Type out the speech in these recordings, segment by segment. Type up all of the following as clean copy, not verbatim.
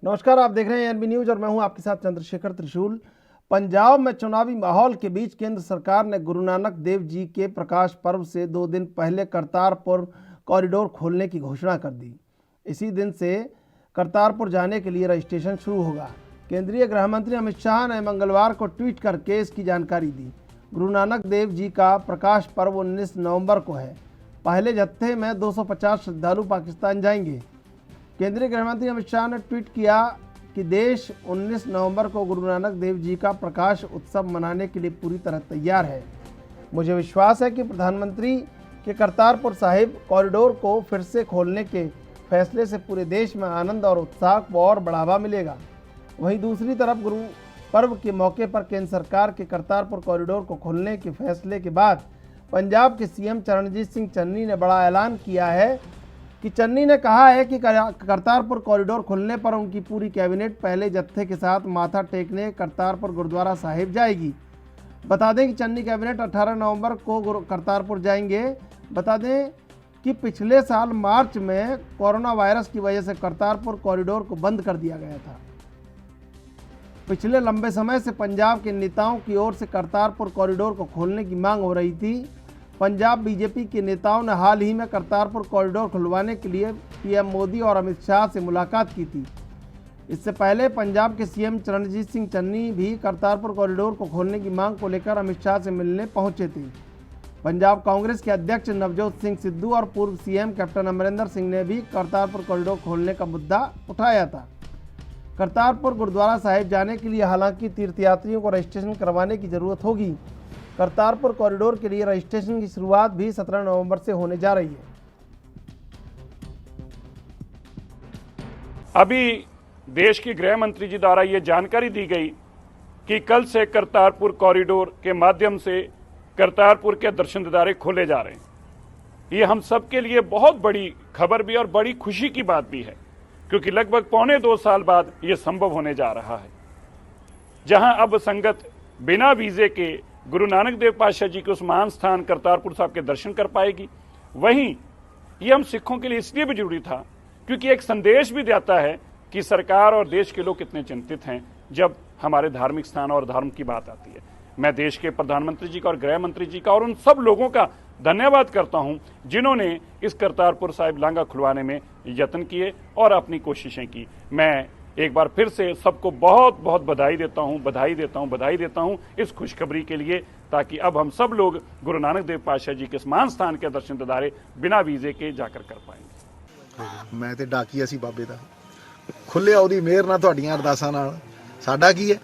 नमस्कार, आप देख रहे हैं एनबी न्यूज और मैं हूं आपके साथ चंद्रशेखर त्रिशूल। पंजाब में चुनावी माहौल के बीच केंद्र सरकार ने गुरु नानक देव जी के प्रकाश पर्व से 2 दिन पहले करतारपुर कॉरिडोर खोलने की घोषणा कर दी। इसी दिन से करतारपुर जाने के लिए रजिस्ट्रेशन शुरू होगा। केंद्रीय गृह मंत्री अमित शाह ने मंगलवार को ट्वीट करके इसकी जानकारी दी। गुरु नानक देव जी का प्रकाश पर्व 19 नवंबर को है। पहले जत्थे में 250 श्रद्धालु पाकिस्तान जाएंगे। केंद्रीय गृह मंत्री अमित शाह ने ट्वीट किया कि देश 19 नवंबर को गुरु नानक देव जी का प्रकाश उत्सव मनाने के लिए पूरी तरह तैयार है। मुझे विश्वास है कि प्रधानमंत्री के करतारपुर साहिब कॉरिडोर को फिर से खोलने के फैसले से पूरे देश में आनंद और उत्साह को और बढ़ावा मिलेगा। वहीं दूसरी तरफ गुरु पर्व के मौके पर केंद्र सरकार के करतारपुर कॉरिडोर को खोलने के फैसले के बाद पंजाब के सीएम चरणजीत सिंह चन्नी ने बड़ा ऐलान किया है कि चन्नी ने कहा है कि करतारपुर कॉरिडोर खुलने पर उनकी पूरी कैबिनेट पहले जत्थे के साथ माथा टेकने करतारपुर गुरुद्वारा साहिब जाएगी। बता दें कि चन्नी कैबिनेट 18 नवंबर को करतारपुर जाएंगे। बता दें कि पिछले साल मार्च में कोरोना वायरस की वजह से करतारपुर कॉरिडोर को बंद कर दिया गया था। पिछले लंबे समय से पंजाब के नेताओं की ओर से करतारपुर कॉरिडोर को खोलने की मांग हो रही थी। पंजाब बीजेपी के नेताओं ने हाल ही में करतारपुर कॉरिडोर खुलवाने के लिए पीएम मोदी और अमित शाह से मुलाकात की थी। इससे पहले पंजाब के सीएम चरणजीत सिंह चन्नी भी करतारपुर कॉरिडोर को खोलने की मांग को लेकर अमित शाह से मिलने पहुंचे थे। पंजाब कांग्रेस के अध्यक्ष नवजोत सिंह सिद्धू और पूर्व सीएम कैप्टन अमरिंदर सिंह ने भी करतारपुर कॉरिडोर खोलने का मुद्दा उठाया था। करतारपुर गुरुद्वारा साहिब जाने के लिए हालांकि तीर्थयात्रियों को रजिस्ट्रेशन करवाने की जरूरत होगी। करतारपुर कॉरिडोर के लिए रजिस्ट्रेशन की शुरुआत भी 17 नवंबर से होने जा रही है। अभी देश के गृह मंत्री जी द्वारा ये जानकारी दी गई कि कल से करतारपुर कॉरिडोर के माध्यम से करतारपुर के दर्शन दीदारे खोले जा रहे हैं। ये हम सब के लिए बहुत बड़ी खबर भी और बड़ी खुशी की बात भी है, क्योंकि लगभग 2.25 साल बाद ये संभव होने जा रहा है, जहां अब संगत बिना वीजे के गुरु नानक देव पातशाह जी के उस महान स्थान करतारपुर साहब के दर्शन कर पाएगी। वहीं ये हम सिखों के लिए इसलिए भी जरूरी था क्योंकि एक संदेश भी देता है कि सरकार और देश के लोग कितने चिंतित हैं जब हमारे धार्मिक स्थान और धर्म की बात आती है। मैं देश के प्रधानमंत्री जी का और गृह मंत्री जी का और उन सब लोगों का धन्यवाद करता हूं जिन्होंने इस करतारपुर साहिब लांगा खुलवाने में यत्न किए और अपनी कोशिशें की। मैं एक बार फिर से सबको बहुत बहुत बधाई देता हूं इस खुशखबरी के लिए, ताकि अब हम सब लोग गुरु नानक देव पातशाह जी के स्मान स्थान के दर्शन दीदारे बिना वीजे के जाकर कर पाएंगे। मैं ते डाकिया सी बाबे दा, खुले ਉਹਦੀ ਮਿਹਰ ਨਾਲ ਤੁਹਾਡੀਆਂ ਅਰਦਾਸਾਂ ਨਾਲ ਸਾਡਾ ਕੀ ਹੈ।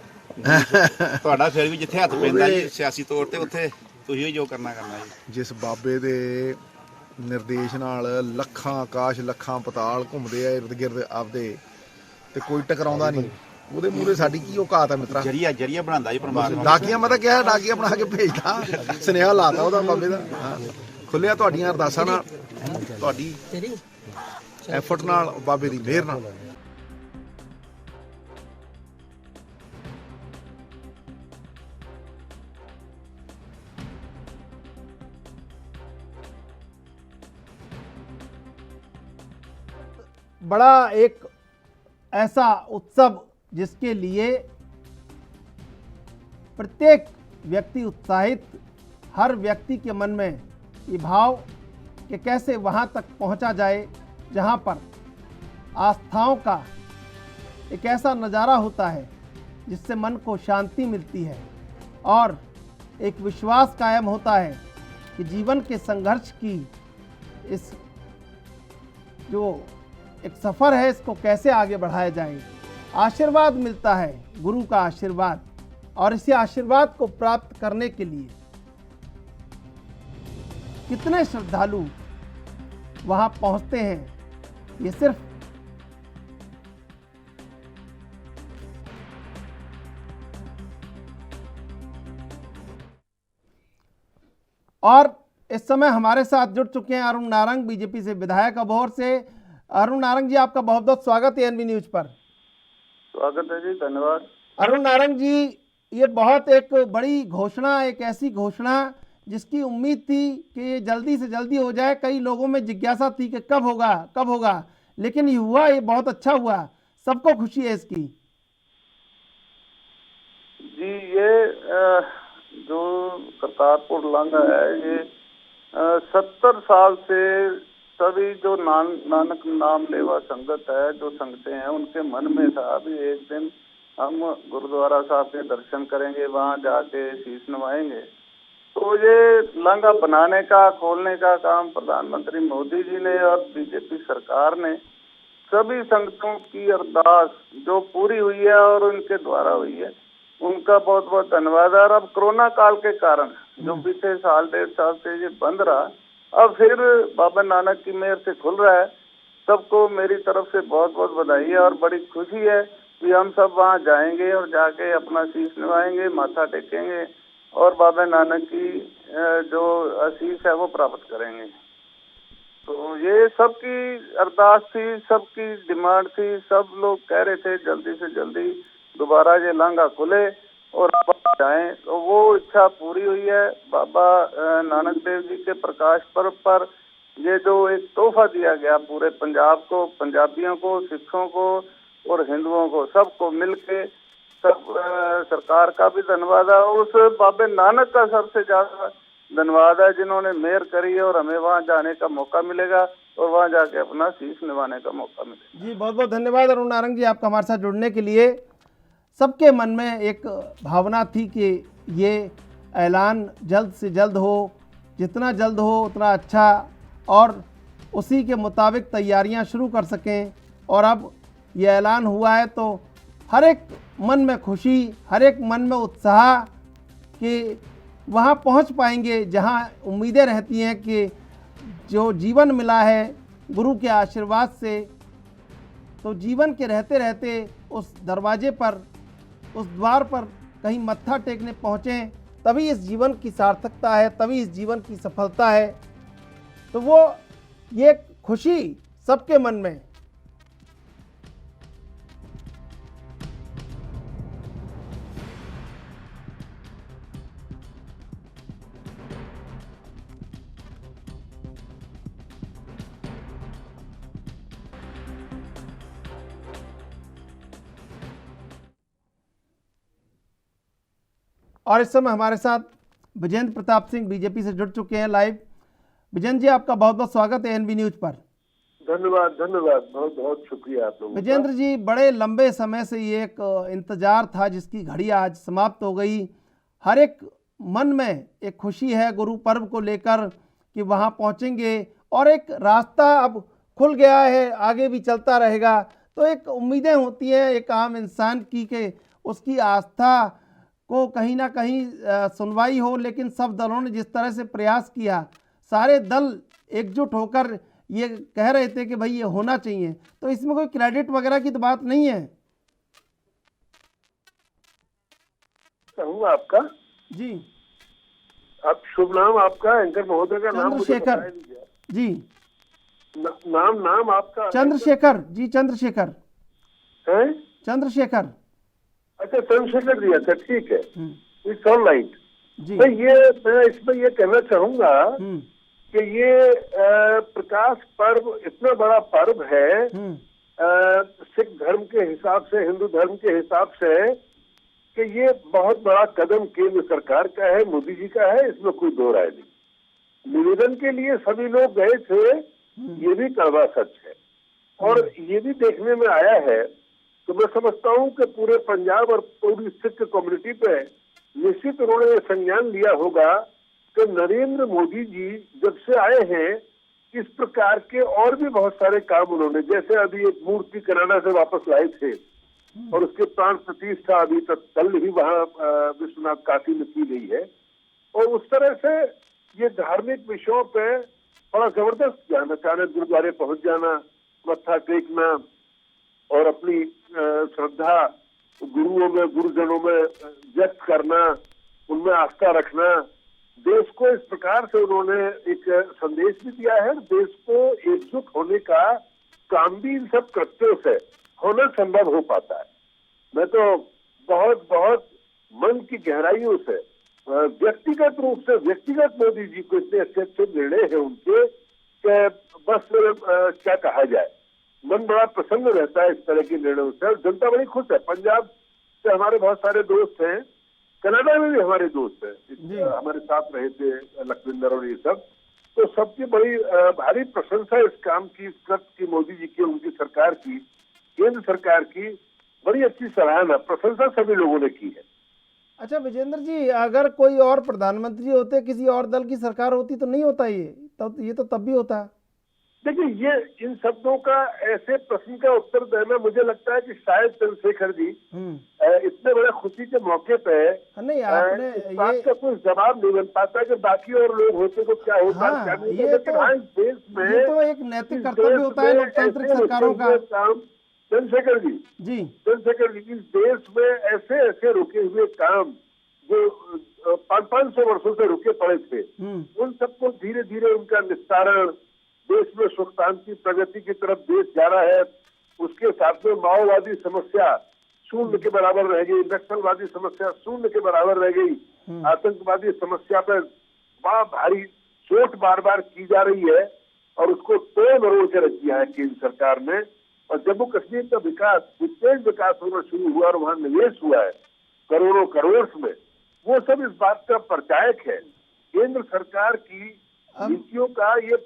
ਤੁਹਾਡਾ ਫਿਰ ਵੀ ਜਿੱਥੇ ਹੱਥ ਪੈਂਦਾ ਜੀ ਸਿਆਸੀ ਤੌਰ ਤੇ ਉੱਥੇ ਤੁਸੀਂ ਜੋ ਕਰਨਾ ਜੀ। ਜਿਸ ਬਾਬੇ ਦੇ ਨਿਰਦੇਸ਼ ਨਾਲ ਲੱਖਾਂ ਆਕਾਸ਼ ਲੱਖਾਂ ਪਤਾਲ ਘੁੰਮਦੇ ਆ ਇਰਦ ਗਿਰਦ ਆਪਦੇ ਤੇ ਕੋਈ ਟਕਰਾਉਂਦਾ ਨਹੀਂ, ਉਹਦੇ ਮੂਹਰੇ ਸਾਡੀ ਕੀ ਔਕਾਤ ਹੈ ਮਿੱਤਰਾ। ਜਰੀਆ ਬਣਾਉਂਦਾ ਜੀ ਪਰਮਾਤਮਾ। ਡਾਕੀਆ ਮੈਂ ਤਾਂ ਕਿਹਾ ਡਾਕੀਆ ਬਣਾ ਕੇ ਭੇਜਦਾ, ਸੁਨੇਹਾ ਲਾਤਾ ਉਹਦਾ ਬਾਬੇ ਦਾ। ਖੁੱਲਿਆ ਤੁਹਾਡੀਆਂ ਅਰਦਾਸਾਂ ਨਾਲ, ਤੁਹਾਡੀ ਐਫਰਟ ਨਾਲ, ਬਾਬੇ ਦੀ ਮਿਹਰ ਨਾਲ। बड़ा एक ऐसा उत्सव जिसके लिए प्रत्येक व्यक्ति उत्साहित, हर व्यक्ति के मन में ये भाव कि कैसे वहाँ तक पहुँचा जाए जहाँ पर आस्थाओं का एक ऐसा नज़ारा होता है जिससे मन को शांति मिलती है और एक विश्वास कायम होता है कि जीवन के संघर्ष की इस जो एक सफ़र है इसको कैसे आगे बढ़ाया जाए। आशीर्वाद मिलता है, गुरु का आशीर्वाद, और इसी आशीर्वाद को प्राप्त करने के लिए कितने श्रद्धालु वहां पहुंचते हैं, ये सिर्फ और इस समय हमारे साथ जुड़ चुके हैं अरुण नारंग, बीजेपी से विधायक अबोहर से। अरुण नारंग जी, आपका बहुत बहुत स्वागत है एनबी न्यूज पर। स्वागत है जी, धन्यवाद। अरुण नारंग जी, ये बहुत एक बड़ी घोषणा, एक ऐसी घोषणा जिसकी उम्मीद थी कि ये जल्दी से जल्दी हो जाए। कई लोगों में जिज्ञासा थी कि कब होगा, लेकिन ये हुआ, ये बहुत अच्छा हुआ। सबको खुशी है इसकी। जी, ये जो करतारपुर लांघा है, ये 70 साल से सभी जो नानक नाम लेवा संगत है, जो संगतें हैं, उनके मन में था भी एक दिन हम गुरुद्वारा साहब के दर्शन करेंगे, वहाँ जाके शीश नवाएंगे। तो ये लांघा बनाने का, खोलने का काम प्रधानमंत्री मोदी जी ने और बीजेपी सरकार ने सभी संगतों की अरदास जो पूरी हुई है और उनके द्वारा हुई है, उनका बहुत बहुत धन्यवाद है। और अब कोरोना काल के कारण जो पिछले साल 1.5 साल से ये बंद रहा, अब फिर बाबा नानक की मेहर से खुल रहा है। सबको मेरी तरफ से बहुत बहुत बधाई है और बड़ी खुशी है कि हम सब वहाँ जाएंगे और जाके अपना शीश नवाएंगे, माथा टेकेंगे और बाबा नानक की जो आशीष है वो प्राप्त करेंगे। तो ये सबकी अरदास थी, सबकी डिमांड थी, सब लोग कह रहे थे जल्दी से जल्दी दोबारा ये लांघा खुले और आप जाएं, तो वो इच्छा पूरी हुई है। बाबा नानक देव जी के प्रकाश पर्व पर ये जो एक तोहफा दिया गया पूरे पंजाब को, पंजाबियों को, सिखों को और हिंदुओं को, सबको मिलके सब सरकार का भी धन्यवाद है और उस बाबे नानक का सबसे ज्यादा धन्यवाद है जिन्होंने मेहर करी और हमें वहाँ जाने का मौका मिलेगा और वहाँ जाके अपना शीश निभाने का मौका मिलेगा। जी बहुत बहुत धन्यवाद अरुण नारंग जी आपका हमारे साथ जुड़ने के लिए। सबके मन में एक भावना थी कि ये ऐलान जल्द से जल्द हो, जितना जल्द हो उतना अच्छा, और उसी के मुताबिक तैयारियां शुरू कर सकें। और अब ये ऐलान हुआ है तो हर एक मन में खुशी, हर एक मन में उत्साह कि वहाँ पहुँच पाएंगे जहाँ उम्मीदें रहती हैं कि जो जीवन मिला है गुरु के आशीर्वाद से, तो जीवन के रहते रहते उस दरवाजे पर, उस द्वार पर कहीं मत्था टेकने पहुँचें, तभी इस जीवन की सार्थकता है, तभी इस जीवन की सफलता है। तो वो ये खुशी सबके मन में। और इस समय हमारे साथ विजेंद्र प्रताप सिंह बीजेपी से जुड़ चुके हैं लाइव। विजेंद्र जी आपका बहुत बहुत स्वागत है एनबी न्यूज पर। धन्यवाद धन्यवाद, बहुत बहुत शुक्रिया आप लोगों का। विजेंद्र जी, बड़े लंबे समय से ये एक इंतजार था जिसकी घड़ी आज समाप्त हो गई। हर एक मन में एक खुशी है गुरु पर्व को लेकर कि वहाँ पहुँचेंगे और एक रास्ता अब खुल गया है, आगे भी चलता रहेगा। तो एक उम्मीदें होती हैं एक आम इंसान की कि उसकी आस्था को कहीं ना कहीं सुनवाई हो, लेकिन सब दलों ने जिस तरह से प्रयास किया, सारे दल एकजुट होकर ये कह रहे थे कि भाई ये होना चाहिए, तो इसमें कोई क्रेडिट वगैरह की तो बात नहीं है। कहूँगा आपका जी, आप शुभ नाम आपका, एंकर महोदय का नाम मुझे चंद्रशेखर बताया दीजिए। जी, नाम आपका चंद्रशेखर जी, चंद्रशेखर है? चंद्रशेखर। अच्छा, चंद्रशेखर जी, अच्छा ठीक है, इट्स ऑल राइट जी। मैं इसमें ये कहना चाहूंगा कि ये प्रकाश पर्व इतना बड़ा पर्व है सिख धर्म के हिसाब से, हिंदू धर्म के हिसाब से, कि ये बहुत बड़ा कदम केंद्र सरकार का है, मोदी जी का है, इसमें कोई दो राय नहीं। निवेदन के लिए सभी लोग गए थे, ये भी कड़वा सच है। और ये भी देखने में आया है, तो मैं समझता हूँ कि पूरे पंजाब और पूरी सिख कम्युनिटी पे निश्चित उन्होंने ये संज्ञान लिया होगा कि नरेंद्र मोदी जी जब से आए हैं, इस प्रकार के और भी बहुत सारे काम उन्होंने, जैसे अभी एक मूर्ति कनाडा से वापस लाए थे और उसके प्राण प्रतिष्ठा अभी तक कल ही वहाँ विश्वनाथ काशी में की गई है। और उस तरह से ये धार्मिक विषयों पे बड़ा जबरदस्त जाना, अचानक गुरुद्वारे पहुंच जाना, मत्था टेकना और अपनी श्रद्धा गुरुओं में, गुरुजनों में व्यक्त करना, उनमें आस्था रखना, देश को इस प्रकार से उन्होंने एक संदेश भी दिया है। देश को एकजुट होने का काम भी इन सब कृत्यों से होना संभव हो पाता है। मैं तो बहुत बहुत मन की गहराइयों से व्यक्तिगत रूप से, व्यक्तिगत मोदी जी को इतने अच्छे अच्छे निर्णय हैं उनके कि बस क्या कहा जाए। मन बड़ा प्रसन्न रहता है इस तरह के निर्णयों से, और जनता बड़ी खुश है। पंजाब से हमारे बहुत सारे दोस्त हैं, कनाडा में भी हमारे दोस्त हैं, हमारे साथ रहे थे लखविंदर और ये सब, तो सबकी बड़ी भारी प्रशंसा इस काम की, इस कृत्य की, मोदी जी की, उनकी सरकार की, केंद्र सरकार की बड़ी अच्छी सराहना, प्रशंसा सभी लोगों ने की है। अच्छा विजेंद्र जी, अगर कोई और प्रधानमंत्री होते, किसी और दल की सरकार होती तो नहीं होता ये, तब भी होता है। देखिए, ये इन शब्दों का ऐसे प्रश्न का उत्तर देना, मुझे लगता है कि शायद चंद्रशेखर जी इतने बड़े खुशी के मौके पे नहीं, आपने इस बात का कोई जवाब नहीं बन पाता कि बाकी और लोग होते तो क्या होता। हाँ, क्या नहीं ये लेकिन तो, हाँ, इस देश में ये तो एक नैतिक कर्तव्य होता है लोकतांत्रिक सरकारों का। चंद्रशेखर जी, इस देश में ऐसे ऐसे रुके हुए काम जो 500 वर्षों से रुके पड़े थे, उन सबको धीरे धीरे उनका निस्तारण, देश में सुख शांति प्रगति की तरफ देश जा रहा है। उसके साथ में माओवादी समस्या शून्य के बराबर रह गई, नक्सलवादी समस्या शून्य के बराबर रह गई, आतंकवादी समस्या पर बड़ा भारी चोट बार बार की जा रही है और उसको तोड़ मरोड़ के रख दिया है केंद्र सरकार ने। और जम्मू कश्मीर का विकास, तेज विकास होना शुरू हुआ और वहाँ निवेश हुआ है करोड़ों करोड़ में, वो सब इस बात का परिचायक है। केंद्र सरकार की नीतियों का ये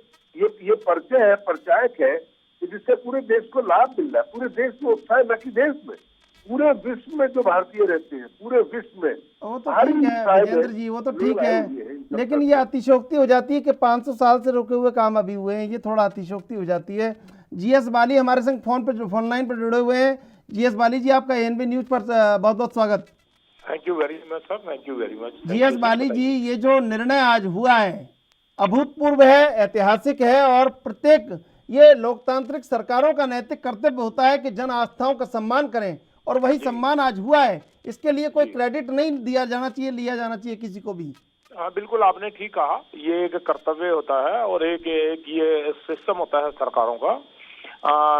परिचय है, परिचायक है, जिससे पूरे देश को लाभ मिल रहा है। पूरे देश में उत्साह, न कि देश में, पूरे विश्व में जो भारतीय रहते हैं, पूरे विश्व में। वो तो ठीक है विजेंद्र जी, वो तो ठीक है, लेकिन ये अतिशोक्ति हो जाती है कि 500 साल से रुके हुए काम अभी हुए हैं, ये थोड़ा अतिशोक्ति हो जाती है। जीएस बाली हमारे संग फोन लाइन पर जुड़े हुए हैं। जीएस बाली जी, आपका एएनबी न्यूज पर बहुत बहुत स्वागत। Thank you very much sir, thank you very much. G S Bali ji, ये जो निर्णय आज हुआ है अभूतपूर्व है, ऐतिहासिक है, और प्रत्येक ये लोकतांत्रिक सरकारों का नैतिक कर्तव्य होता है कि जन आस्थाओं का सम्मान करें, और वही सम्मान आज हुआ है। इसके लिए कोई क्रेडिट नहीं दिया जाना चाहिए, लिया जाना चाहिए किसी को भी। हाँ बिल्कुल, आपने ठीक कहा, ये एक कर्तव्य होता है और एक ये सिस्टम होता है सरकारों का।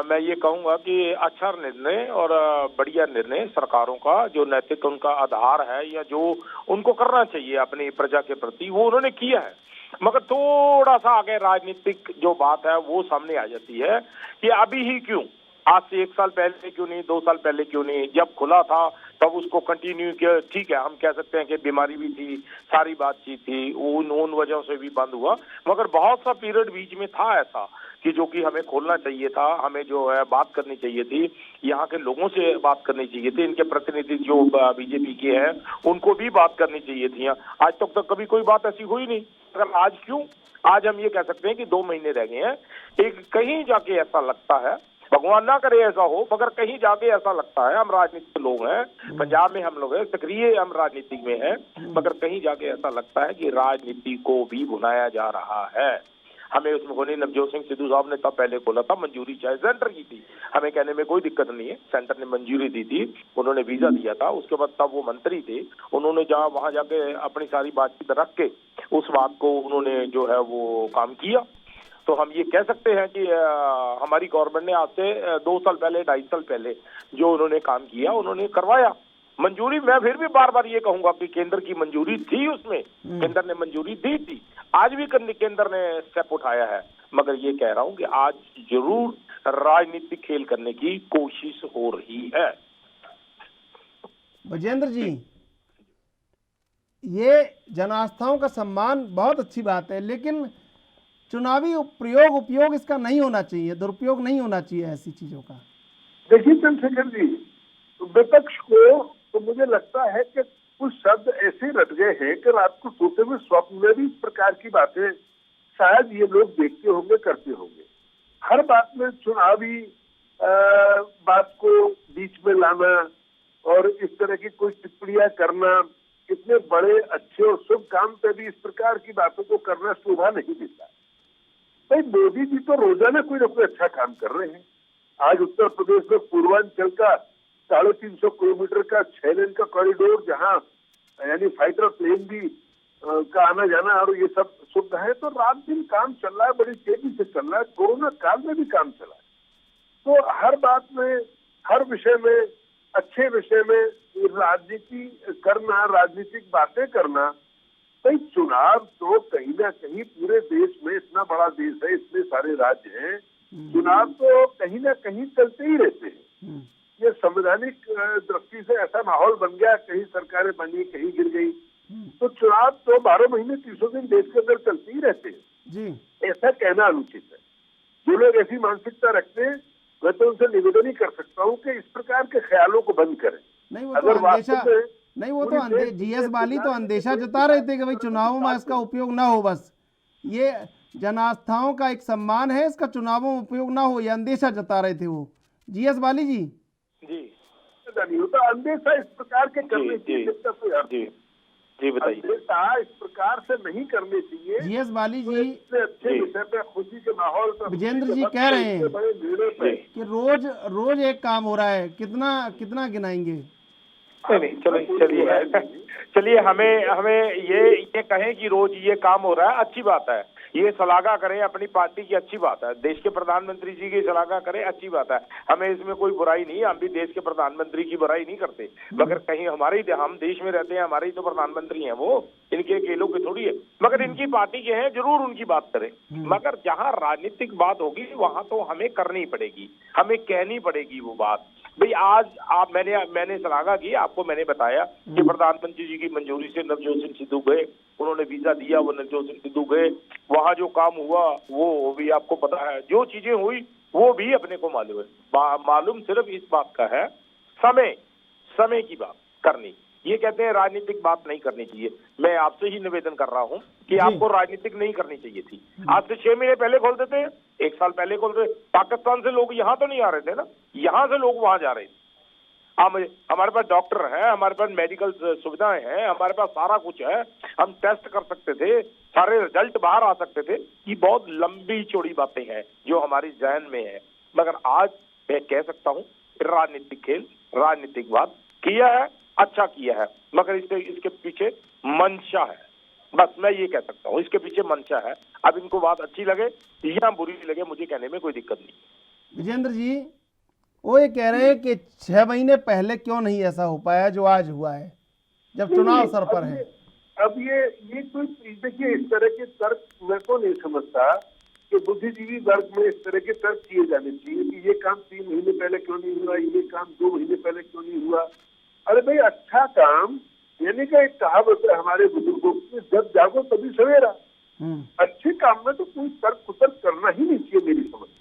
मैं ये कहूंगा कि अच्छा निर्णय और बढ़िया निर्णय सरकारों का, जो नैतिक उनका आधार है या जो उनको करना चाहिए अपनी प्रजा के प्रति, वो उन्होंने किया है। मगर थोड़ा सा आगे राजनीतिक जो बात है वो सामने आ जाती है कि अभी ही क्यों, आज से 1 साल पहले क्यों नहीं, 2 साल पहले क्यों नहीं, जब खुला था तब उसको कंटिन्यू किया। ठीक है, हम कह सकते हैं कि बीमारी भी थी, सारी बातचीत थी, उन वजहों से भी बंद हुआ, मगर बहुत सा पीरियड बीच में था ऐसा कि जो कि हमें खोलना चाहिए था, हमें जो है बात करनी चाहिए थी, यहाँ के लोगों से बात करनी चाहिए थी, इनके प्रतिनिधि जो बीजेपी के हैं उनको भी बात करनी चाहिए थी। आज तक तो कभी कोई बात ऐसी हुई नहीं, अगर आज क्यों, आज हम ये कह सकते हैं कि 2 महीने रह गए हैं। एक कहीं जाके ऐसा लगता है, भगवान ना करे ऐसा हो, मगर कहीं जाके ऐसा लगता है, हम राजनीतिक लोग हैं, पंजाब में हम लोग हैं, सक्रिय हम राजनीति में हैं, मगर कहीं जाके ऐसा लगता है कि राजनीति को भी भुनाया जा रहा है। हमें उसमें होने नवजोत सिंह सिद्धू साहब ने तब पहले खोला था, मंजूरी चाहे सेंटर की थी, हमें कहने में कोई दिक्कत नहीं है, सेंटर ने मंजूरी दी थी, उन्होंने वीजा दिया था, उसके बाद तब वो मंत्री थे, उन्होंने जहाँ वहां जाके अपनी सारी बातचीत रख के उस बात को उन्होंने जो है वो काम किया। तो हम ये कह सकते हैं कि हमारी गवर्नमेंट ने आज से 2 साल पहले, 2.5 साल पहले जो उन्होंने काम किया, उन्होंने करवाया मंजूरी। मैं फिर भी बार बार ये कहूंगा कि केंद्र की मंजूरी थी, उसमें केंद्र ने मंजूरी दी थी, आज भी केंद्र ने स्टेप उठाया है, मगर ये कह रहा हूं कि आज जरूर राजनीतिक खेल करने की कोशिश हो रही है। विजेंद्र जी, ये जनास्थाओं का सम्मान बहुत अच्छी बात है, लेकिन चुनावी उपयोग इसका नहीं होना चाहिए, दुरुपयोग नहीं होना चाहिए ऐसी चीजों का। देखिए चंद्रशेखर जी, विपक्ष को तो मुझे लगता है कि कुछ शब्द ऐसे रट गए हैं कि रात को सोते हुए स्वप्न में भी इस प्रकार की बातें शायद ये लोग देखते होंगे, करते होंगे। हर बात में चुनावी बात को बीच में लाना और इस तरह की कोई टिप्पणियां करना, इतने बड़े अच्छे और शुभ काम पे भी इस प्रकार की बातों को करना शोभा नहीं देता। भाई मोदी जी तो रोजाना कोई ना कोई अच्छा काम कर रहे हैं। आज उत्तर प्रदेश में पूर्वांचल का 350 किलोमीटर का 6 लेन का कॉरिडोर, जहां यानी फाइटर प्लेन भी का आना जाना और ये सब सुविधा है, तो रात दिन काम चल रहा है, बड़ी तेजी से चल रहा है। कोरोना काल में भी काम चला है। तो हर बात में, हर विषय में, अच्छे विषय में राजनीति करना, राजनीतिक बातें करना, भाई चुनाव तो कहीं ना कहीं पूरे देश में, इतना बड़ा देश है, इतने सारे राज्य हैं, चुनाव तो कहीं ना कहीं चलते ही रहते हैं। ये संवैधानिक दृष्टि से ऐसा माहौल बन गया, कहीं सरकारें बनी, कहीं गिर गई, तो चुनाव तो 12 महीने 300 दिन देश के अंदर चलते ही रहते हैं जी। ऐसा कहना अनुचित है। जो लोग ऐसी मानसिकता रखते हैं, मैं तो उनसे निवेदन ही कर सकता हूँ कि इस प्रकार के ख्यालों को बंद करें। नहीं वो तो अगर अंदेशा, वास्तव में नहीं वो तो जीएस बाली तो अंदेशा जता रहे थे कि भाई चुनावों में इसका उपयोग ना हो, बस ये जन आस्थाओं का एक सम्मान है, इसका चुनावों में उपयोग ना हो, ये अंदेशा जता रहे थे वो जीएस बाली जी। नहीं होता अंदेशा इस प्रकार के करने चाहिए, जब तक कोई अर्थ जी बताइए। अंदेशा इस प्रकार से नहीं करने चाहिए। जीएस बाली जी इतने अच्छे विषय पे, खुशी के माहौल पे विजेंद्र जी कह रहे हैं बड़े निर्णय पे कि रोज रोज एक काम हो रहा है, कितना कितना गिनाएंगे? नहीं चलिए हमें ये कहें कि रोज ये काम हो रहा है, अच्छी बात है। ये सलाहगा करें अपनी पार्टी की, अच्छी बात है। देश के प्रधानमंत्री जी की सलाहगा करें, अच्छी बात है। हमें इसमें कोई बुराई नहीं, हम भी देश के प्रधानमंत्री की बुराई नहीं करते। मगर कहीं हम देश में रहते हैं, हमारे ही तो प्रधानमंत्री हैं वो, इनके अकेलों के थोड़ी है। मगर इनकी पार्टी के हैं, जरूर उनकी बात करें। मगर जहाँ राजनीतिक बात होगी वहां तो हमें करनी पड़ेगी, हमें कहनी पड़ेगी वो बात। भाई आज आप मैंने सलाहगा की, आपको मैंने बताया कि प्रधानमंत्री जी की मंजूरी से नवजोत सिंह सिद्धू गए, उन्होंने वीजा दिया, वो नवजोत सिंह सिद्धू गए, वहां जो काम हुआ वो भी आपको पता है, जो चीजें हुई वो भी अपने को मालूम है। मालूम सिर्फ इस बात का है, समय की बात करनी। ये कहते हैं राजनीतिक बात नहीं करनी चाहिए। मैं आपसे ही निवेदन कर रहा हूं कि आपको राजनीतिक नहीं करनी चाहिए थी। आज से 6 महीने पहले खोल देते हैं, 1 साल पहले खोल रहे। पाकिस्तान से लोग यहाँ तो नहीं आ रहे थे ना, यहाँ से लोग वहां जा रहे थे। हमारे पास डॉक्टर है, हमारे पास मेडिकल सुविधाएं हैं, हमारे पास सारा कुछ है, हम टेस्ट कर सकते थे, सारे रिजल्ट बाहर आ सकते थे। ये बहुत लंबी चौड़ी बातें हैं जो हमारी जहन में है। मगर आज मैं कह सकता हूँ राजनीतिक खेल, राजनीतिक बात किया है, अच्छा किया है, मगर इसके पीछे मंशा है। बस मैं ये कह सकता हूँ, इसके पीछे मंशा है। अब इनको बात अच्छी लगे या बुरी लगे, मुझे कहने में कोई दिक्कत नहीं। विजेंद्र जी वो ये कह रहे हैं कि 6 महीने पहले क्यों नहीं ऐसा हो पाया जो आज हुआ है, जब चुनाव सर पर है। अब ये कोई देखिए, इस तरह के तर्क मैं तो नहीं समझता कि बुद्धिजीवी वर्ग में इस तरह के तर्क किए जाने चाहिए कि ये काम 3 महीने पहले क्यों नहीं हुआ, ये काम 2 महीने पहले क्यों नहीं हुआ। अरे भाई, अच्छा काम, यानी कि एक कहावत है हमारे बुजुर्गों की, जब जागो तभी सवेरा। अच्छे काम में तो कोई तर्क कुतर्क करना ही नहीं चाहिए मेरी समझ से।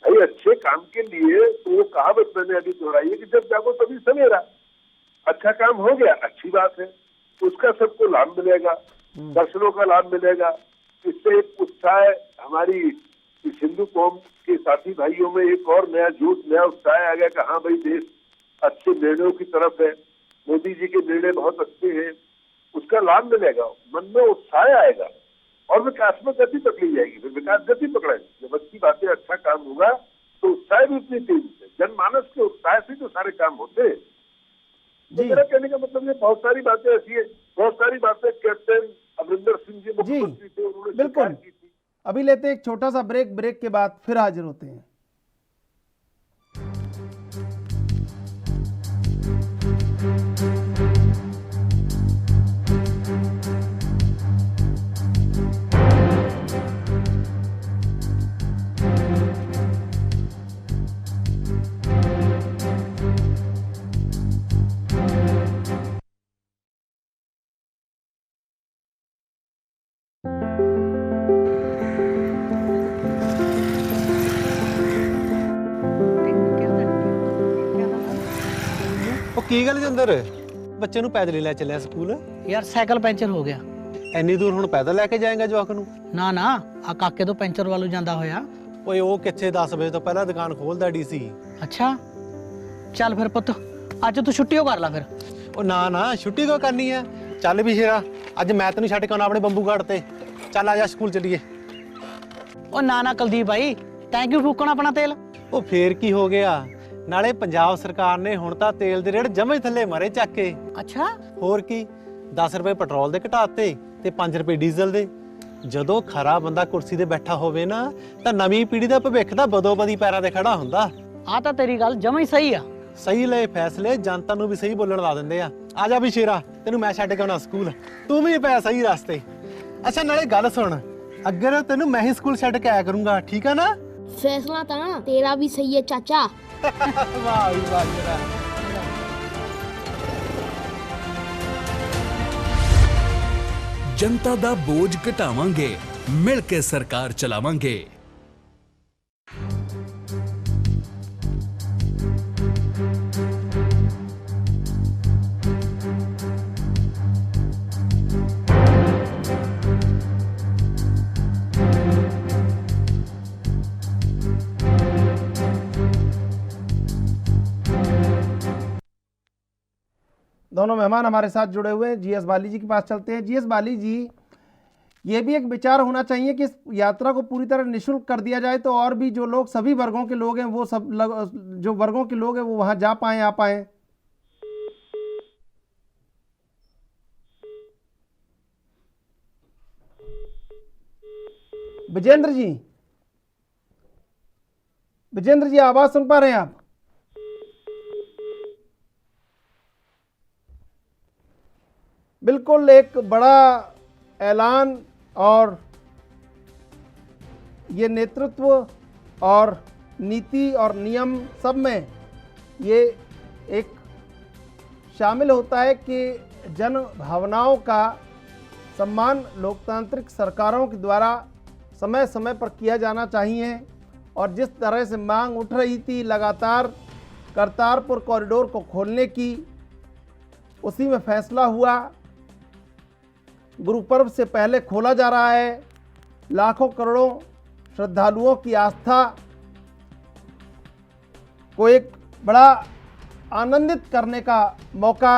भाई अच्छे काम के लिए तो वो कहावत मैंने अभी दोहराई है कि जब जागो तभी सवेरा। अच्छा काम हो गया, अच्छी बात है, उसका सबको लाभ मिलेगा, दर्शनों का लाभ मिलेगा। इससे एक उत्साह हमारी इस हिंदू कौम के साथी भाइयों में एक और नया जोश, नया उत्साह आ गया कि हाँ भाई देश अच्छे निर्णयों की तरफ है, मोदी जी के निर्णय बहुत अच्छे हैं, उसका लाभ मिलेगा, मन में उत्साह आएगा और विकास में गति पकड़ी जाएगी। फिर विकास गति पकड़ेगी जब अच्छी बातें, अच्छा काम होगा तो उत्साह भी उतनी तेजी से, जनमानस के उत्साह से जो सारे काम होते हैं। तो मेरा कहने का मतलब ये बहुत सारी बातें ऐसी है, बहुत सारी बातें कैप्टन अमरिंदर सिंह जी मुख्यमंत्री थे, उन्होंने बिल्कुल की थी। अभी लेते हैं एक छोटा सा ब्रेक के बाद फिर हाजिर होते हैं। ਕੀ ਗੱਲ ਜਿੰਦਰ, ਬੱਚੇ ਨੂੰ ਪੈਦਲ ਹੀ ਲੈ ਚੱਲਿਆ ਸਕੂਲ? ਯਾਰ ਸਾਈਕਲ ਪੈਂਚਰ ਹੋ ਗਿਆ। ਇੰਨੀ ਦੂਰ ਹੁਣ ਪੈਦਲ ਲੈ ਕੇ ਜਾਏਗਾ ਜਵਾਕ ਨੂੰ? ਨਾ ਨਾ, ਆ ਕਾਕੇ ਤੋਂ ਪੈਂਚਰ ਵੱਲੋਂ ਜਾਂਦਾ ਹੋਇਆ। ਓਏ ਉਹ ਕਿੱਥੇ 10 ਵਜੇ ਤੋਂ ਪਹਿਲਾਂ ਦੁਕਾਨ ਖੋਲਦਾ ਡੀਸੀ। ਅੱਛਾ ਚੱਲ ਫਿਰ ਪੁੱਤ, ਅੱਜ ਤੂੰ ਛੁੱਟੀ ਕਰ ਲੈ ਫਿਰ। ਉਹ ਨਾ ਨਾ, ਛੁੱਟੀ ਕਿਉਂ ਕਰਨੀ ਆ? ਚੱਲ ਵੀ ਸ਼ੇਰਾ, ਅੱਜ ਮੈਂ ਤੈਨੂੰ ਛੱਡ ਕੇ ਆਉਣਾ ਆਪਣੇ ਬੰਬੂਗੜ੍ਹ ਤੇ। ਚੱਲ ਆ ਜਾ ਸਕੂਲ ਚੱਲੀਏ। ਉਹ ਨਾ ਨਾ ਕੁਲਦੀਪ ਭਾਈ, ਤੈਂ ਕਿਉਂ ਫੂਕਣਾ ਆਪਣਾ ਤੇਲ? ਉਹ ਫੇਰ ਕੀ ਹੋ ਗਿਆ, ਨਾਲੇ ਪੰਜਾਬ ਸਰਕਾਰ ਨੇ ਹੁਣ ਤਾਂ ਤੇਲ ਦੇ ਰੇਟ ਜਮਾਂ ਹੀ ਥੱਲੇ ਮਾਰੇ ਚੱਕ ਕੇ। ਅੱਛਾ ਹੋਰ ਕੀ, 10 ਰੁਪਏ ਪੈਟਰੋਲ ਦੇ ਘਟਾਤੇ ਤੇ 5 ਰੁਪਏ ਡੀਜ਼ਲ ਦੇ। ਜਦੋਂ ਖਰਾ ਬੰਦਾ ਕੁਰਸੀ ਤੇ ਬੈਠਾ ਹੋਵੇ ਨਾ, ਤਾਂ ਨਵੀਂ ਪੀੜ੍ਹੀ ਦਾ ਭਵਿੱਖ ਤਾਂ ਬਦੋ-ਬਦੀ ਪੈਰਾਂ ਤੇ ਖੜਾ ਹੁੰਦਾ। ਆ ਤਾਂ ਤੇਰੀ ਗੱਲ ਜਮਾਂ ਹੀ ਸਹੀ ਆ। ਸਹੀ ਲਏ ਫੈਸਲੇ ਜਨਤਾ ਨੂੰ ਵੀ ਸਹੀ ਬੋਲਣ ਲਾ ਦਿੰਦੇ ਆ। ਆ ਜਾ ਵੀ ਸ਼ੇਰਾ, ਤੈਨੂੰ ਮੈਂ ਛੱਡ ਕੇ ਆਉਣਾ ਸਕੂਲ, ਤੂੰ ਵੀ ਪਿਆ ਸਹੀ ਰਸਤੇ। ਅੱਛਾ ਨਾਲੇ ਗੱਲ ਸੁਣ, ਅੱਗੇ ਤੈਨੂੰ ਮੈਂ ਹੀ ਸਕੂਲ ਛੱਡ ਕੇ ਆਇਆ ਕਰੂੰਗਾ, ਠੀਕ ਆ ਨਾ? फैसला था तेरा भी सही है चाचा। ਵਾਹ ਵੀ ਵਾਹ ਜਰਾ। जनता दा बोझ घटावांगे, मिल के सरकार चलावांगे। दोनों मेहमान हमारे साथ जुड़े हुए हैं। जीएस बाली जी के पास चलते हैं। जीएस बाली जी, ये भी एक विचार होना चाहिए कि इस यात्रा को पूरी तरह निःशुल्क कर दिया जाए तो और भी जो लोग, सभी वर्गों के लोग हैं, वो सब जो वर्गों के लोग हैं वो वहां जा पाए, आ पाए। विजेंद्र जी आवाज सुन पा रहे हैं आप? बिल्कुल एक बड़ा ऐलान और ये नेतृत्व और नीति और नियम सब में ये एक शामिल होता है कि जन भावनाओं का सम्मान लोकतांत्रिक सरकारों के द्वारा समय समय पर किया जाना चाहिए। और जिस तरह से मांग उठ रही थी लगातार करतारपुर कॉरिडोर को खोलने की, उसी में फैसला हुआ। गुरु पर्व से पहले खोला जा रहा है। लाखों करोड़ों श्रद्धालुओं की आस्था को एक बड़ा आनंदित करने का मौका।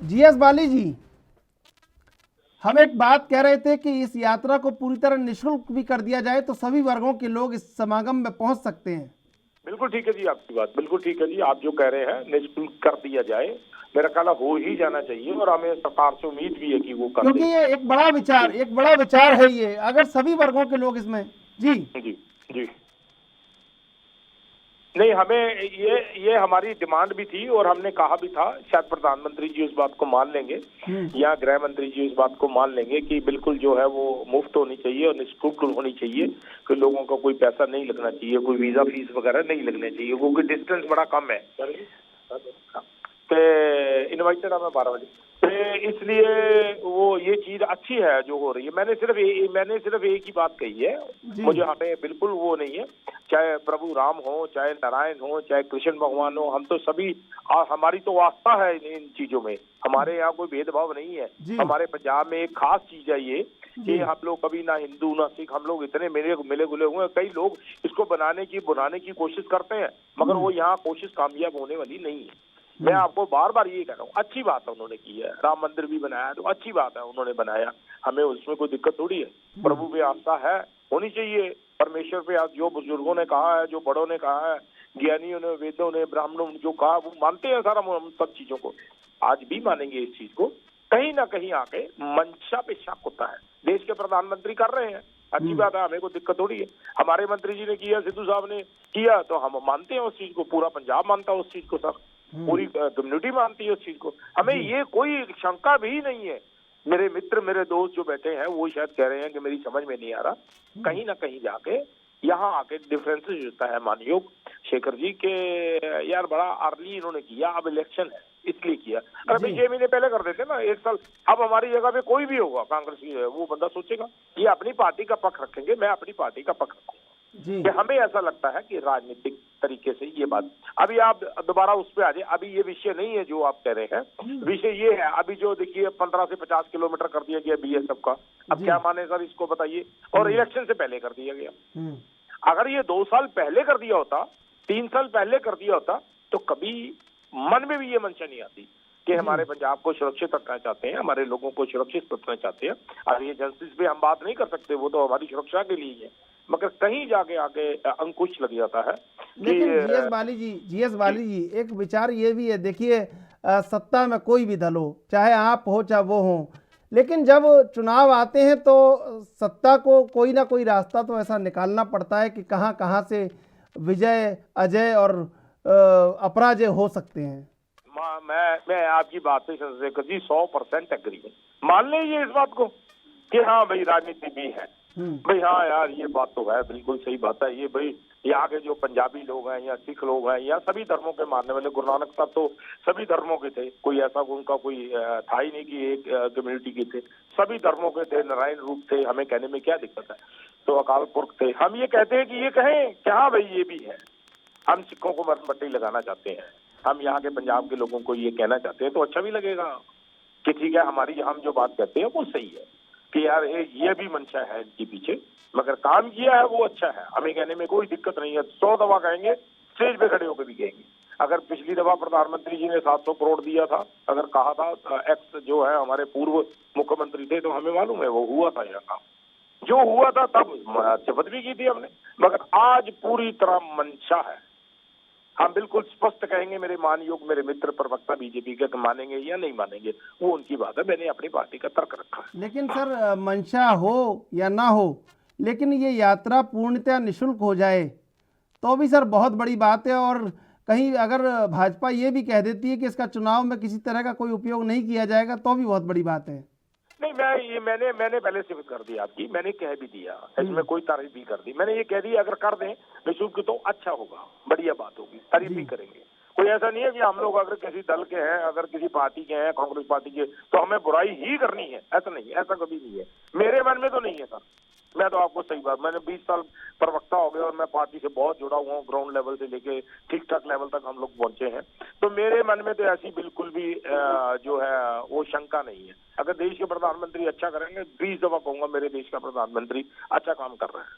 जीएस बाली जी, हम एक बात कह रहे थे कि इस यात्रा को पूरी तरह निःशुल्क भी कर दिया जाए तो सभी वर्गों के लोग इस समागम में पहुंच सकते हैं। बिल्कुल ठीक है जी, आपकी बात बिल्कुल ठीक है जी। आप जो कह रहे हैं निःशुल्क कर दिया जाए, मेरा ख्याल हो ही जाना चाहिए और हमें सरकार से उम्मीद भी है कि वो कर क्योंकि ये एक बड़ा विचार है ये, अगर सभी वर्गों के लोग इसमें। जी जी जी नहीं, हमें ये हमारी डिमांड भी थी और हमने कहा भी था, शायद प्रधानमंत्री जी उस बात को मान लेंगे या गृह मंत्री जी उस बात को मान लेंगे कि बिल्कुल जो है वो मुफ्त होनी चाहिए और निःशुल्क होनी चाहिए, कि लोगों का कोई पैसा नहीं लगना चाहिए, कोई वीजा फीस वगैरह नहीं लगने चाहिए, क्योंकि डिस्टेंस बड़ा कम है। इनवाइटेड है मैं 12 बजे, इसलिए वो ये चीज अच्छी है जो हो रही है। मैंने सिर्फ एक ही बात कही है, मुझे हमें बिल्कुल वो नहीं है, चाहे प्रभु राम हो, चाहे नारायण हो, चाहे कृष्ण भगवान हो, हम तो सभी, हमारी तो आस्था है इन चीजों में, हमारे यहाँ कोई भेदभाव नहीं है। हमारे पंजाब में एक खास चीज है ये कि हम लोग कभी ना हिंदू ना सिख, हम लोग इतने मिले गुले हुए हैं। कई लोग इसको बुनाने की कोशिश करते हैं, मगर वो यहाँ कोशिश कामयाब होने वाली नहीं है। मैं आपको बार बार ये कह रहा हूँ, अच्छी बात है उन्होंने की है, राम मंदिर भी बनाया तो अच्छी बात है उन्होंने बनाया, हमें उसमें कोई दिक्कत थोड़ी है। प्रभु पे आस्था है, होनी चाहिए, परमेश्वर पे जो बुजुर्गों ने कहा है, जो बड़ों ने कहा है, ज्ञानियों ने, वेदों ने, ब्राह्मणों ने जो कहा वो मानते हैं सारा, हम सब चीजों को आज भी मानेंगे। इस चीज को कहीं ना कहीं आके मंशा पे शक होता है। देश के प्रधानमंत्री कर रहे हैं, अच्छी बात है, हमें कोई दिक्कत थोड़ी है। हमारे मंत्री जी ने किया, सिद्धू साहब ने किया, तो हम मानते हैं उस चीज को, पूरा पंजाब मानता है उस चीज को, सर पूरी कम्युनिटी मानती है उस चीज को, हमें ये कोई शंका भी नहीं है। मेरे मित्र, मेरे दोस्त जो बैठे हैं वो शायद कह रहे हैं कि मेरी समझ में नहीं आ रहा, कहीं ना कहीं जाके यहाँ आके डिफरेंसेस होता है। मानयोग शेखर जी के यार बड़ा अर्ली इन्होंने किया, अब इलेक्शन है इसलिए किया, अगर भाई 6 महीने पहले कर देते ना, 1 साल, अब हमारी जगह पे कोई भी होगा कांग्रेस की, वो बंदा सोचेगा ये अपनी पार्टी का पक्ष रखेंगे, मैं अपनी पार्टी का पक्ष रखूंगा। कि हमें ऐसा लगता है कि राजनीतिक तरीके से ये बात, अभी आप दोबारा उस पर आ जाए, अभी ये विषय नहीं है जो आप कह रहे हैं, विषय ये है अभी जो देखिए 15 से 50 किलोमीटर कर दिया गया बीएसएफ का, अब क्या माने सर इसको बताइए, और इलेक्शन से पहले कर दिया गया। अगर ये 2 साल पहले कर दिया होता, 3 साल पहले कर दिया होता, तो कभी मन में भी ये मंशा नहीं आती कि हमारे पंजाब को सुरक्षित रखना चाहते हैं, हमारे लोगों को सुरक्षित रखना चाहते हैं। अब ये जस्टिस पे हम बात नहीं कर सकते, वो तो हमारी सुरक्षा के लिए है, मगर कहीं जाके आगे अंकुश लग जाता है। लेकिन जीएस बाली जी एक विचार ये भी है, देखिए सत्ता में कोई भी दल हो, चाहे आप हो चाहे वो हो, लेकिन जब चुनाव आते हैं तो सत्ता को कोई ना कोई रास्ता तो ऐसा निकालना पड़ता है कि कहाँ कहाँ से विजय, अजय और अपराजय हो सकते हैं। मैं आपकी बात से चंद्रशेखर जी 100% एग्री हूँ। मान लीजिए इस बात को कि हाँ भाई राजनीति भी है, भाई हाँ यार, ये बात तो है, बिल्कुल सही बात है। ये भाई यहाँ के जो पंजाबी लोग हैं या सिख लोग हैं या सभी धर्मों के मानने वाले, गुरु नानक साहब तो सभी धर्मों के थे, कोई ऐसा उनका कोई था ही नहीं कि एक कम्युनिटी के थे, सभी धर्मों के थे, नारायण रूप थे, हमें कहने में क्या दिक्कत है। तो अकाल पुरख थे। हम ये कहते हैं कि ये कहें क्या, हाँ भाई ये भी है। हम सिखों को मरमट्टी लगाना चाहते हैं, हम यहाँ के पंजाब के लोगों को ये कहना चाहते हैं, तो अच्छा भी लगेगा कि ठीक है, हमारी हम जो बात कहते हैं वो सही है कि यार ये भी मंशा है इनके पीछे, मगर काम किया है वो अच्छा है, हमें कहने में कोई दिक्कत नहीं है। 100 दफा कहेंगे, स्टेज पे खड़े होकर भी कहेंगे। अगर पिछली दफा प्रधानमंत्री जी ने 700 करोड़ दिया था, अगर कहा था, एक्स जो है हमारे पूर्व मुख्यमंत्री थे, तो हमें मालूम है वो हुआ था यहाँ काम, जो हुआ था तब शपथ भी की थी हमने। मगर आज पूरी तरह मंशा है, हम बिल्कुल स्पष्ट कहेंगे, मेरे मानयोग मेरे मित्र प्रवक्ता बीजेपी के मानेंगे या नहीं मानेंगे वो उनकी बात है, मैंने अपनी पार्टी का तर्क रखा है। लेकिन सर मंशा हो या ना हो, लेकिन ये यात्रा पूर्णतः निशुल्क हो जाए तो भी सर बहुत बड़ी बात है। और कहीं अगर भाजपा ये भी कह देती है कि इसका चुनाव में किसी तरह का कोई उपयोग नहीं किया जाएगा तो भी बहुत बड़ी बात है। नहीं, मैंने पहले से कर दी आपकी, मैंने कह भी दिया, इसमें कोई तारीफ भी कर दी, मैंने ये कह दी अगर कर दें निःशुल्क तो अच्छा होगा, बढ़िया बात होगी, तारीफ भी करेंगे। कोई ऐसा नहीं है कि हम लोग अगर किसी दल के हैं, अगर किसी पार्टी के हैं, कांग्रेस पार्टी के, तो हमें बुराई ही करनी है, ऐसा नहीं है, ऐसा कभी नहीं है, मेरे मन में तो नहीं है सर। मैं तो आपको सही बात, मैंने 20 साल प्रवक्ता हो गए और मैं पार्टी से बहुत जुड़ा हुआ हूँ, ग्राउंड लेवल से लेके ठीक ठाक लेवल तक हम लोग पहुंचे हैं, तो मेरे मन में तो ऐसी बिल्कुल भी जो है वो शंका नहीं है। अगर देश के प्रधानमंत्री अच्छा करेंगे, 20 दफा कहूंगा मेरे देश का प्रधानमंत्री अच्छा काम कर रहा है,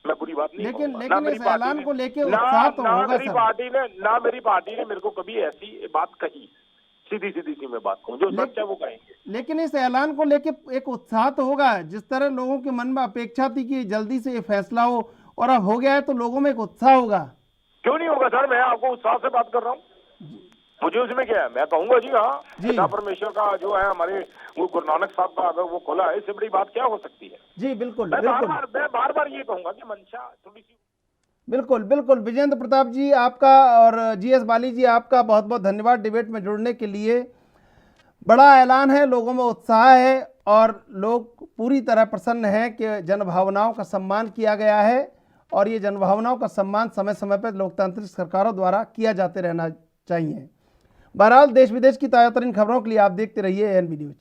मैं बुरी बात नहीं लेकिन कहूंगा। लेकिन इस ऐलान को लेके उत्साह तो होगा मेरी पार्टी ने मेरे को कभी ऐसी बात कही, सीधी सी मैं बात कहूँ, जो सच है वो कहेंगे। लेकिन इस ऐलान को लेके एक उत्साह तो होगा, जिस तरह लोगों के मन में अपेक्षा थी कि जल्दी से ये फैसला हो और अब हो गया है, तो लोगों में एक उत्साह होगा। क्यों नहीं होगा सर, मैं आपको उत्साह से बात कर रहा हूँ, मुझे उसमें क्या है, मैं कहूंगा जी हाँ, पिता परमेश्वर का जो है हमारे वो गुरु नानक साहब का अगर वो खोला है, इससे बड़ी बात क्या हो सकती है। जी बिल्कुल, मैं बार बार ये कहूंगा कि मंशा थोड़ी सी। बिल्कुल बिल्कुल। विजेंद्र प्रताप जी आपका और GS बाली जी आपका बहुत बहुत धन्यवाद डिबेट में जुड़ने के लिए। बड़ा ऐलान है, लोगों में उत्साह है और लोग पूरी तरह प्रसन्न हैं कि जनभावनाओं का सम्मान किया गया है और ये जनभावनाओं का सम्मान समय समय पर लोकतांत्रिक सरकारों द्वारा किया जाते रहना चाहिए। बहरहाल देश विदेश की ताज़ा तरीन खबरों के लिए आप देखते रहिए ANB न्यूज।